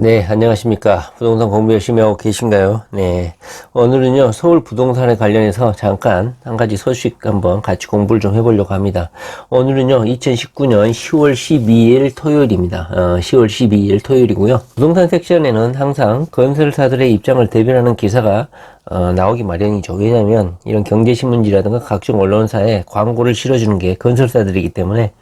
네, 안녕하십니까. 부동산 공부 열심히 하고 계신가요? 네. 오늘은요, 서울 부동산에 관련해서 잠깐 한 가지 소식 한번 같이 공부를 좀 해보려고 합니다. 오늘은요, 2019년 10월 12일 토요일입니다. 10월 12일 토요일이고요. 부동산 섹션에는 항상 건설사들의 입장을 대변하는 기사가 나오기 마련이죠. 왜냐하면 이런 경제신문지라든가 각종 언론사에 광고를 실어주는 게 건설사들이기 때문에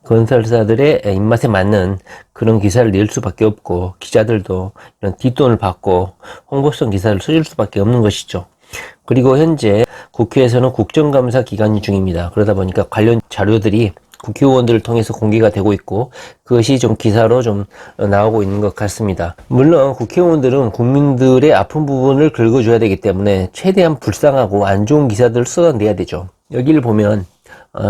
건설사들의 입맛에 맞는 그런 기사를 낼 수밖에 없고, 기자들도 이런 뒷돈을 받고 홍보성 기사를 써줄 수밖에 없는 것이죠. 그리고 현재 국회에서는 국정감사 기간 중입니다. 그러다 보니까 관련 자료들이 국회의원들을 통해서 공개가 되고 있고, 그것이 좀 기사로 좀 나오고 있는 것 같습니다. 물론 국회의원들은 국민들의 아픈 부분을 긁어줘야 되기 때문에 최대한 불쌍하고 안 좋은 기사들을 쏟아내야 되죠. 여기를 보면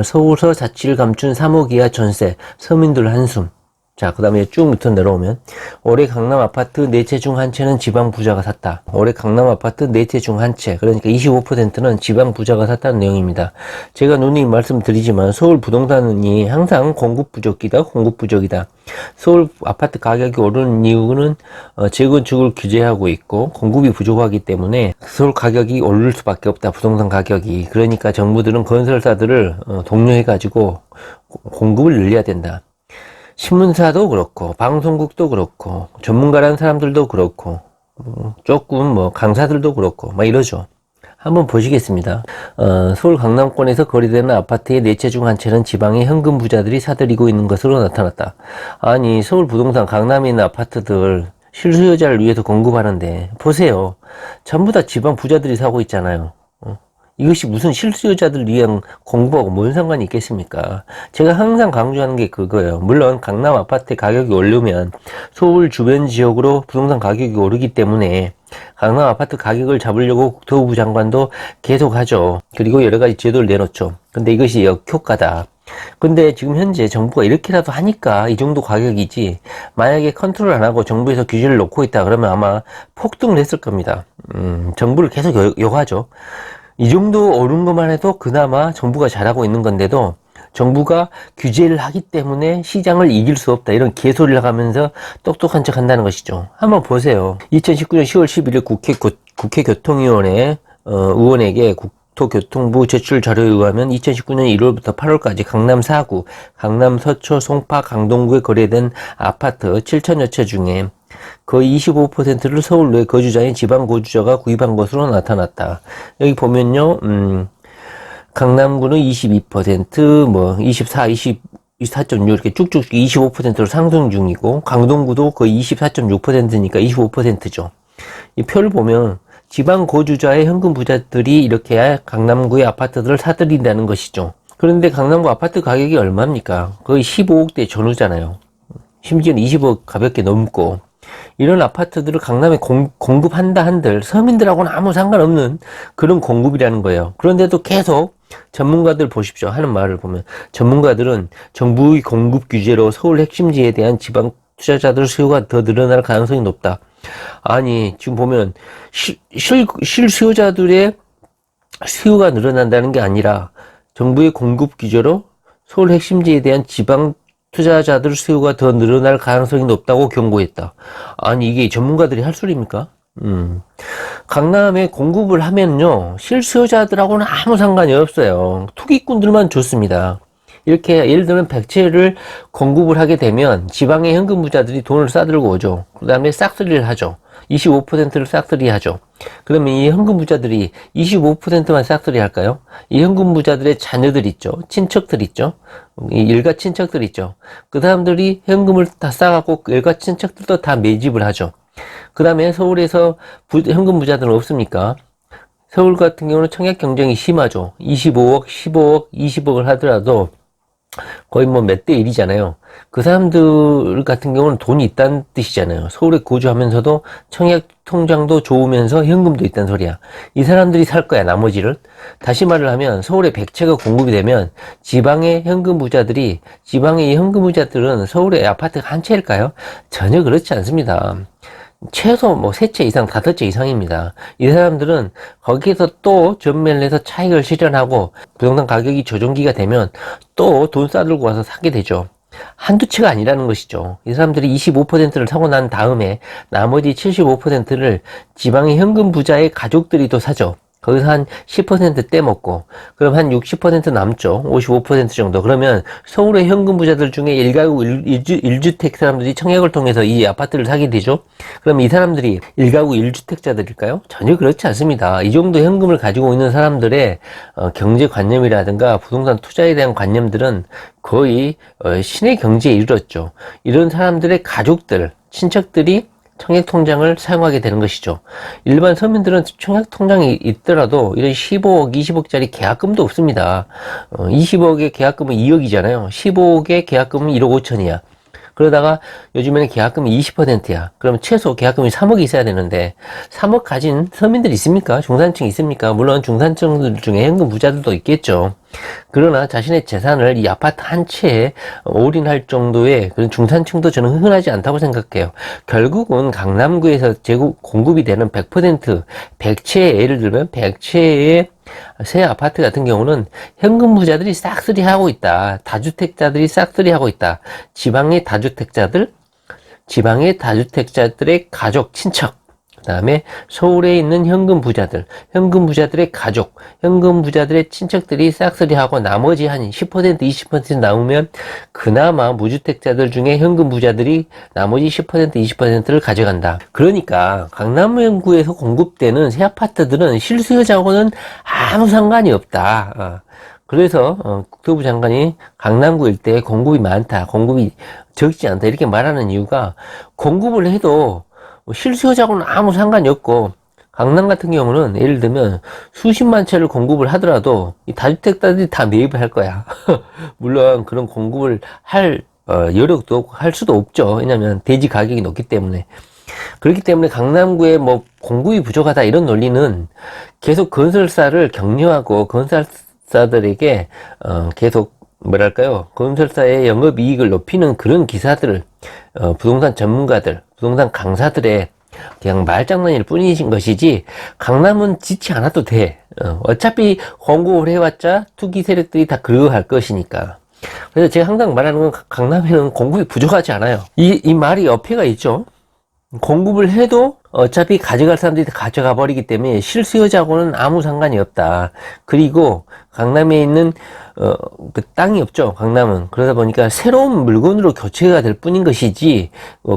서울서 자취를 감춘 3억 이하 전세, 서민들 한숨. 자, 그 다음에 쭉 밑으로 내려오면 올해 강남 아파트 4채 중 한 채는 지방 부자가 샀다. 올해 강남 아파트 4채 중 한 채, 그러니까 25%는 지방 부자가 샀다는 내용입니다. 제가 누누이 말씀드리지만 서울 부동산이 항상 공급 부족이다. 서울 아파트 가격이 오르는 이유는 재건축을 규제하고 있고 공급이 부족하기 때문에 서울 가격이 오를 수밖에 없다. 부동산 가격이. 그러니까 정부들은 건설사들을 독려해가지고 공급을 늘려야 된다. 신문사도 그렇고 방송국도 그렇고 전문가라는 사람들도 그렇고 조금 강사들도 그렇고 막 이러죠. 한번 보시겠습니다. 서울 강남권에서 거래되는 아파트의 4채 중 한 채는 지방의 현금 부자들이 사들이고 있는 것으로 나타났다. 아니, 서울 부동산 강남에 있는 아파트들 실수요자를 위해서 공급하는데 보세요. 전부 다 지방 부자들이 사고 있잖아요. 이것이 무슨 실수요자들 위한 공부하고 뭔 상관이 있겠습니까? 제가 항상 강조하는 게 그거예요. 물론 강남 아파트 가격이 오르면 서울 주변 지역으로 부동산 가격이 오르기 때문에 강남 아파트 가격을 잡으려고 국토부 장관도 계속 하죠. 그리고 여러 가지 제도를 내놓죠. 근데 이것이 역효과다. 근데 지금 현재 정부가 이렇게라도 하니까 이 정도 가격이지, 만약에 컨트롤 안 하고 정부에서 규제를 놓고 있다 그러면 아마 폭등을 했을 겁니다. 정부를 계속 욕하죠. 이 정도 오른 것만 해도 그나마 정부가 잘하고 있는 건데도 정부가 규제를 하기 때문에 시장을 이길 수 없다, 이런 개소리를 하면서 똑똑한 척 한다는 것이죠. 한번 보세요. 2019년 10월 11일 국회 교통위원회 의원에게 국토교통부 제출 자료에 의하면 2019년 1월부터 8월까지 강남 4구, 강남 서초, 송파, 강동구에 거래된 아파트 7천여 채 중에 거의 25%를 서울 내 거주자인 지방 거주자가 구입한 것으로 나타났다. 여기 보면요, 강남구는 22%, 24, 24.6 이렇게 쭉쭉 25%로 상승 중이고, 강동구도 거의 24.6%니까 25%죠. 이 표를 보면 지방 거주자의 현금 부자들이 이렇게 강남구의 아파트들을 사들인다는 것이죠. 그런데 강남구 아파트 가격이 얼마입니까? 거의 15억대 전후잖아요. 심지어는 20억 가볍게 넘고. 이런 아파트들을 강남에 공급한다 한들 서민들하고는 아무 상관없는 그런 공급이라는 거예요. 그런데도 계속 전문가들 보십시오. 하는 말을 보면 전문가들은 정부의 공급 규제로 서울 핵심지에 대한 지방 투자자들 수요가 더 늘어날 가능성이 높다. 아니, 지금 보면 실수요자들의 수요가 늘어난다는 게 아니라 정부의 공급 규제로 서울 핵심지에 대한 지방 투자자들 수요가 더 늘어날 가능성이 높다고 경고했다. 아니, 이게 전문가들이 할 소리입니까? 강남에 공급을 하면요, 실수요자들하고는 아무 상관이 없어요. 투기꾼들만 좋습니다. 이렇게 예를 들면 100채를 공급을 하게 되면 지방의 현금 부자들이 돈을 싸들고 오죠. 그 다음에 싹쓸이를 하죠. 25%를 싹쓸이 하죠. 그러면 이 현금 부자들이 25%만 싹쓸이 할까요? 이 현금 부자들의 자녀들 있죠. 친척들 있죠. 이 일가 친척들 있죠. 그 사람들이 현금을 다 싸갖고 일가 친척들도 다 매집을 하죠. 그 다음에 서울에서 현금 부자들은 없습니까? 서울 같은 경우는 청약 경쟁이 심하죠. 25억, 15억, 20억을 하더라도 거의 몇 대 1이잖아요. 그 사람들 같은 경우는 돈이 있다는 뜻이잖아요. 서울에 거주하면서도 청약 통장도 좋으면서 현금도 있다는 소리야. 이 사람들이 살 거야, 나머지를. 다시 말을 하면 서울에 100채가 공급이 되면 지방의 현금 부자들은 서울의 아파트가 한 채일까요? 전혀 그렇지 않습니다. 최소 3채 이상, 5채 이상입니다. 이 사람들은 거기에서 또 전매를 해서 차익을 실현하고 부동산 가격이 조정기가 되면 또 돈 싸들고 와서 사게 되죠. 한두 채가 아니라는 것이죠. 이 사람들이 25%를 사고 난 다음에 나머지 75%를 지방의 현금 부자의 가족들이 또 사죠. 거기서 한 10% 떼먹고, 그럼 한 60% 남죠. 55% 정도. 그러면 서울의 현금 부자들 중에 1가구 1주택 사람들이 청약을 통해서 이 아파트를 사게 되죠. 그럼 이 사람들이 1가구 1주택자들일까요? 전혀 그렇지 않습니다. 이 정도 현금을 가지고 있는 사람들의 경제관념이라든가 부동산 투자에 대한 관념들은 거의 신의 경지에 이르렀죠. 이런 사람들의 가족들, 친척들이 청약통장을 사용하게 되는 것이죠. 일반 서민들은 청약통장이 있더라도 이런 15억, 20억짜리 계약금도 없습니다. 20억의 계약금은 2억이잖아요. 15억의 계약금은 1억 5천이야. 그러다가 요즘에는 계약금이 20%야. 그러면 최소 계약금이 3억이 있어야 되는데 3억 가진 서민들 있습니까? 중산층 있습니까? 물론 중산층들 중에 현금 부자들도 있겠죠. 그러나 자신의 재산을 이 아파트 한 채에 올인할 정도의 그런 중산층도 저는 흔하지 않다고 생각해요. 결국은 강남구에서 공급이 되는 100%, 100채, 예를 들면 100채의 새 아파트 같은 경우는 현금 부자들이 싹쓸이 하고 있다. 다주택자들이 싹쓸이 하고 있다. 지방의 다주택자들의 가족, 친척, 그 다음에 서울에 있는 현금 부자들의 가족, 현금 부자들의 친척들이 싹쓸이 하고 나머지 한 10%, 20% 남으면 그나마 무주택자들 중에 현금 부자들이 나머지 10%, 20%를 가져간다. 그러니까 강남구에서 공급되는 새 아파트들은 실수요자하고는 아무 상관이 없다. 그래서 국토부 장관이 강남구 일대에 공급이 많다, 공급이 적지 않다 이렇게 말하는 이유가 공급을 해도 실수요자하고는 아무 상관이 없고 강남 같은 경우는 예를 들면 수십만 채를 공급을 하더라도 이 다주택자들이 다 매입을 할 거야. 물론 그런 공급을 할 여력도 없고 할 수도 없죠. 왜냐면 대지 가격이 높기 때문에. 그렇기 때문에 강남구에 뭐 공급이 부족하다 이런 논리는 계속 건설사를 격려하고 건설사들에게 계속 뭐랄까요, 건설사의 영업이익을 높이는 그런 기사들을 부동산 전문가들, 부동산 강사들의 그냥 말장난일 뿐인 것이지 강남은 짓지 않아도 돼. 어차피 공급을 해왔자 투기 세력들이 다 그거 할 것이니까. 그래서 제가 항상 말하는 건 강남에는 공급이 부족하지 않아요. 이 말이 어폐가 있죠. 공급을 해도 어차피 가져갈 사람들이 다 가져가 버리기 때문에 실수요자하고는 아무 상관이 없다. 그리고 강남에 있는 그 땅이 없죠. 강남은. 그러다 보니까 새로운 물건으로 교체가 될 뿐인 것이지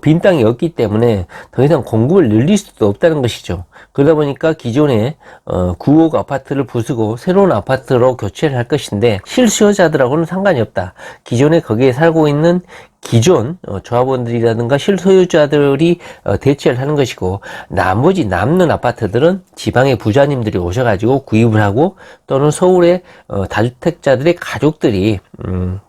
빈 땅이 없기 때문에 더 이상 공급을 늘릴 수도 없다는 것이죠. 그러다 보니까 기존에 9억 아파트를 부수고 새로운 아파트로 교체를 할 것인데 실수요자들하고는 상관이 없다. 기존에 거기에 살고 있는 기존 조합원들이라든가 실소유자들이 대체를 하는 것이고, 나머지 남는 아파트들은 지방의 부자님들이 오셔가지고 구입을 하고 또는 서울의 다주택자들의 가족들이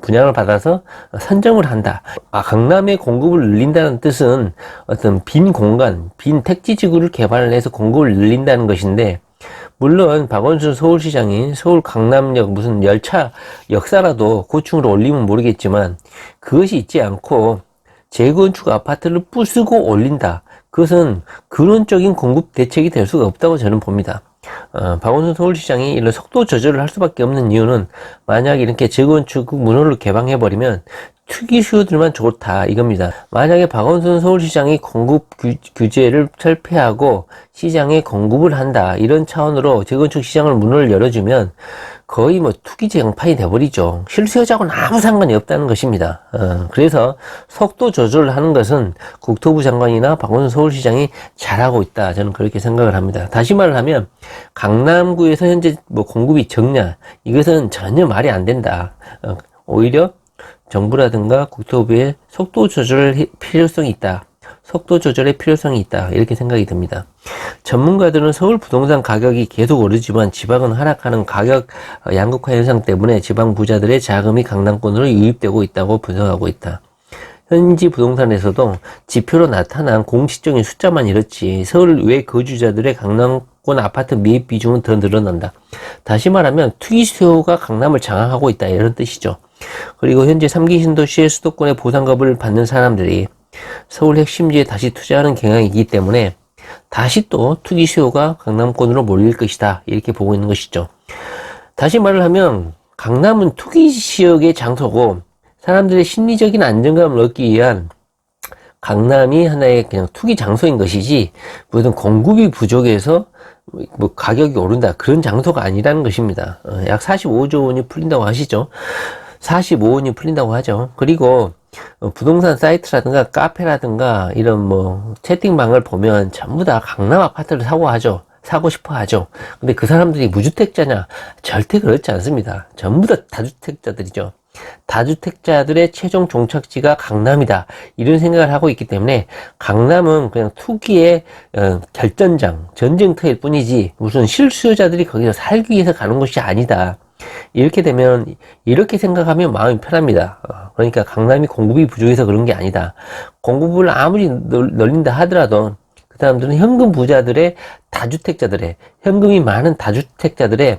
분양을 받아서 선점을 한다. 강남의 공급을 늘린다는 뜻은 어떤 빈 공간, 빈 택지지구를 개발을 해서 공급을 늘린다는 것인데, 물론 박원순 서울시장이 서울 강남역 무슨 열차 역사라도 고층으로 올리면 모르겠지만 그것이 있지 않고 재건축 아파트를 부수고 올린다. 그것은 근원적인 공급 대책이 될 수가 없다고 저는 봅니다. 박원순 서울시장이 이런 속도 조절을 할 수밖에 없는 이유는, 만약 이렇게 재건축 문호를 개방해버리면 투기 수요들만 좋다 이겁니다. 만약에 박원순 서울시장이 공급 규제를 철폐하고 시장에 공급을 한다 이런 차원으로 재건축 시장을 문을 열어주면 거의 뭐 투기제 양판이 돼버리죠. 실수요자하고는 아무 상관이 없다는 것입니다. 그래서 속도 조절을 하는 것은 국토부 장관이나 박원순 서울시장이 잘하고 있다, 저는 그렇게 생각을 합니다. 다시 말을 하면 강남구에서 현재 뭐 공급이 적냐, 이것은 전혀 말이 안 된다. 오히려 정부라든가 국토부의 속도 조절의 필요성이 있다. 속도 조절의 필요성이 있다. 이렇게 생각이 듭니다. 전문가들은 서울 부동산 가격이 계속 오르지만 지방은 하락하는 가격 양극화 현상 때문에 지방 부자들의 자금이 강남권으로 유입되고 있다고 분석하고 있다. 현지 부동산에서도 지표로 나타난 공식적인 숫자만 이렇지 서울 외 거주자들의 강남권 아파트 매입 비중은 더 늘어난다. 다시 말하면 투기 수요가 강남을 장악하고 있다, 이런 뜻이죠. 그리고 현재 3기 신도시의 수도권의 보상급을 받는 사람들이 서울 핵심지에 다시 투자하는 경향이 있기 때문에 다시 또 투기 수요가 강남권으로 몰릴 것이다, 이렇게 보고 있는 것이죠. 다시 말을 하면 강남은 투기 지역의 장소고 사람들의 심리적인 안정감을 얻기 위한 강남이 하나의 그냥 투기 장소인 것이지 무슨 공급이 부족해서 뭐 가격이 오른다 그런 장소가 아니라는 것입니다. 약 45조 원이 풀린다고 하시죠. 45원이 풀린다고 하죠. 그리고 부동산 사이트라든가 카페라든가 이런 뭐 채팅방을 보면 전부 다 강남 아파트를 사고 싶어 하죠. 근데 그 사람들이 무주택자냐? 절대 그렇지 않습니다. 전부 다 다주택자들이죠. 다주택자들의 최종 종착지가 강남이다. 이런 생각을 하고 있기 때문에 강남은 그냥 투기의 결전장, 전쟁터일 뿐이지 무슨 실수요자들이 거기서 살기 위해서 가는 곳이 아니다. 이렇게 되면, 이렇게 생각하면 마음이 편합니다. 그러니까 강남이 공급이 부족해서 그런 게 아니다. 공급을 아무리 늘린다 하더라도 그 사람들은 현금 부자들의 다주택자들의, 현금이 많은 다주택자들의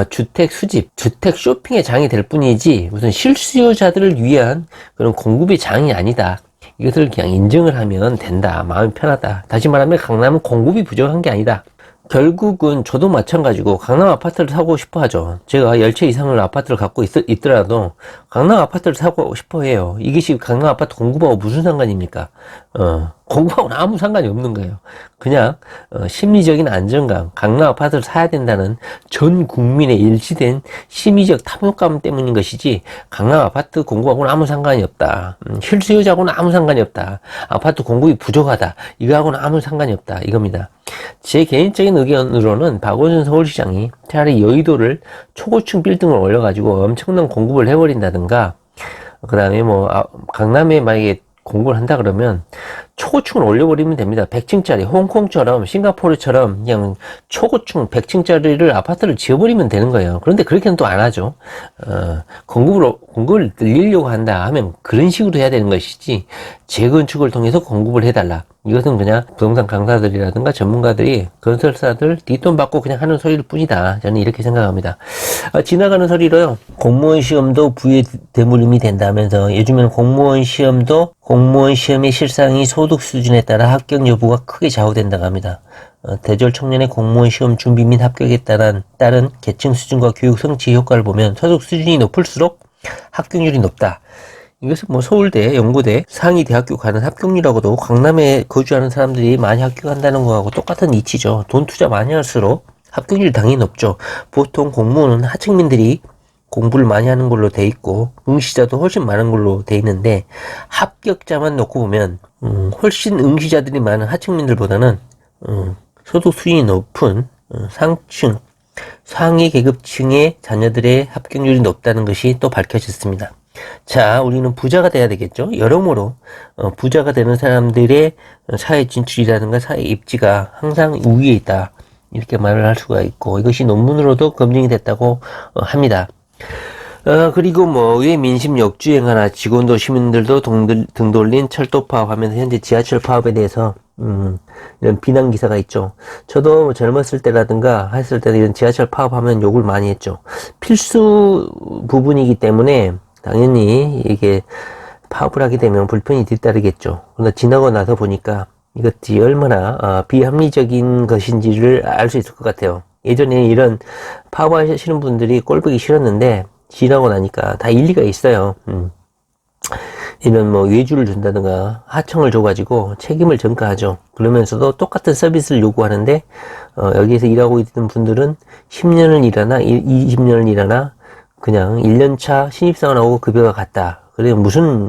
주택 수집, 주택 쇼핑의 장이 될 뿐이지 무슨 실수요자들을 위한 그런 공급의 장이 아니다. 이것을 그냥 인정을 하면 된다. 마음이 편하다. 다시 말하면 강남은 공급이 부족한 게 아니다. 결국은 저도 마찬가지고 강남 아파트를 사고 싶어 하죠. 제가 10채 이상을 아파트를 갖고 있더라도 강남 아파트를 사고 싶어 해요. 이것이 강남 아파트 공급하고 무슨 상관입니까? 공급하고는 아무 상관이 없는 거예요. 그냥 심리적인 안정감, 강남 아파트를 사야 된다는 전 국민의 일치된 심리적 탐욕감 때문인 것이지 강남 아파트 공급하고는 아무 상관이 없다. 실수요자하고는 아무 상관이 없다. 아파트 공급이 부족하다. 이거하고는 아무 상관이 없다. 이겁니다. 제 개인적인 의견으로는 박원순 서울시장이 차라리 여의도를 초고층 빌딩을 올려가지고 엄청난 공급을 해버린다든가, 그 다음에 뭐 강남에 만약에 공급을 한다 그러면 초고층을 올려버리면 됩니다. 100층짜리 홍콩처럼 싱가포르처럼 그냥 초고층 100층짜리를 아파트를 지어버리면 되는 거예요. 그런데 그렇게는 또 안 하죠. 공급을 늘리려고 한다 하면 그런 식으로 해야 되는 것이지 재건축을 통해서 공급을 해달라. 이것은 그냥 부동산 강사들이라든가 전문가들이 건설사들 뒷돈 받고 그냥 하는 소리일 뿐이다. 저는 이렇게 생각합니다. 지나가는 소리로요. 공무원 시험도 부의 대물림이 된다면서 요즘에는 공무원 시험의 실상이 소득 수준에 따라 합격 여부가 크게 좌우된다고 합니다. 대졸 청년의 공무원 시험 준비 및 합격에 따른 계층 수준과 교육 성취 효과를 보면 소득 수준이 높을수록 합격률이 높다. 이것은 뭐 서울대, 연고대, 상위 대학교 가는 합격률하고도 강남에 거주하는 사람들이 많이 합격한다는 거하고 똑같은 이치죠. 돈 투자 많이 할수록 합격률이 당연히 높죠. 보통 공무원은 하층민들이 공부를 많이 하는 걸로 돼 있고 응시자도 훨씬 많은 걸로 돼 있는데 합격자만 놓고 보면 훨씬 응시자들이 많은 하층민들보다는 소득 수준이 높은 상층, 상위 계급층의 자녀들의 합격률이 높다는 것이 또 밝혀졌습니다. 자, 우리는 부자가 돼야 되겠죠. 여러모로 부자가 되는 사람들의 사회 진출이라든가 사회 입지가 항상 우위에 있다. 이렇게 말을 할 수가 있고 이것이 논문으로도 검증이 됐다고 합니다. 그리고 뭐 왜 민심 역주행하나 직원도 시민들도 등 돌린 철도 파업하면서 현재 지하철 파업에 대해서 이런 비난 기사가 있죠. 저도 젊었을 때라든가 했을 때 이런 지하철 파업하면 욕을 많이 했죠. 필수 부분이기 때문에 당연히 이게 파업을 하게 되면 불편이 뒤따르겠죠. 그러나 지나고 나서 보니까 이것이 얼마나 비합리적인 것인지를 알 수 있을 것 같아요. 예전에 이런 파업하시는 분들이 꼴보기 싫었는데 지나고 나니까 다 일리가 있어요. 이런 뭐 외주를 준다든가 하청을 줘가지고 책임을 전가하죠. 그러면서도 똑같은 서비스를 요구하는데 여기에서 일하고 있는 분들은 10년을 일하나 20년을 일하나 그냥 1년차 신입사원 하고 급여가 같다. 그래 무슨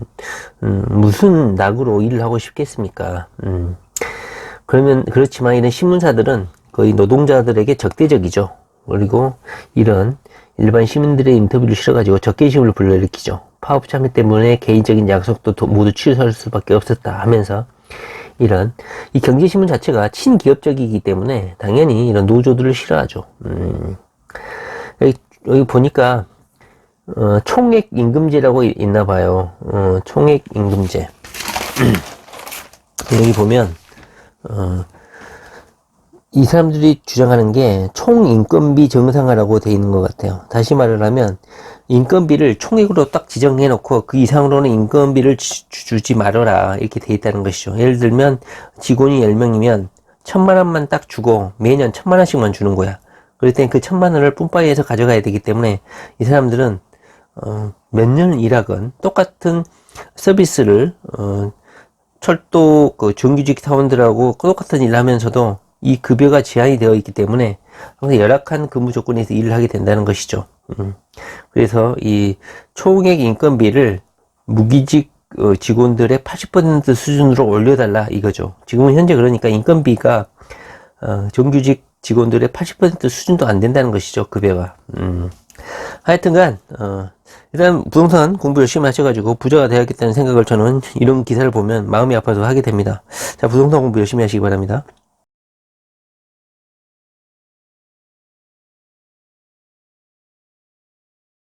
낙으로 일을 하고 싶겠습니까? 그렇지만 이런 신문사들은 거의 노동자들에게 적대적이죠. 그리고 이런 일반 시민들의 인터뷰를 실어가지고 적개심을 불러일으키죠. 파업 참여 때문에 개인적인 약속도 모두 취소할 수밖에 없었다 하면서 이 경제신문 자체가 친기업적이기 때문에 당연히 이런 노조들을 싫어하죠. 여기 보니까 총액 임금제라고 있나 봐요. 총액 임금제. 여기 보면 이 사람들이 주장하는 게 총인건비 정상화라고 되어 있는 것 같아요. 다시 말을 하면 인건비를 총액으로 딱 지정해 놓고 그 이상으로는 인건비를 주지 말아라 이렇게 되어 있다는 것이죠. 예를 들면 직원이 10명이면 1000만 원만 딱 주고 매년 1000만 원씩만 주는 거야. 그럴 땐 그 1000만 원을 뿜빠이해서 가져가야 되기 때문에 이 사람들은 몇 년 일하건 똑같은 서비스를, 철도 그 정규직 사원들하고 똑같은 일을 하면서도 이 급여가 제한이 되어 있기 때문에 항상 열악한 근무 조건에서 일을 하게 된다는 것이죠. 그래서 이 총액 인건비를 무기직 직원들의 80% 수준으로 올려달라 이거죠. 지금은 현재 그러니까 인건비가 정규직 직원들의 80% 수준도 안 된다는 것이죠. 급여가. 하여튼간 일단 부동산 공부 열심히 하셔가지고 부자가 되었겠다는 생각을 저는 이런 기사를 보면 마음이 아파서 하게 됩니다. 자, 부동산 공부 열심히 하시기 바랍니다.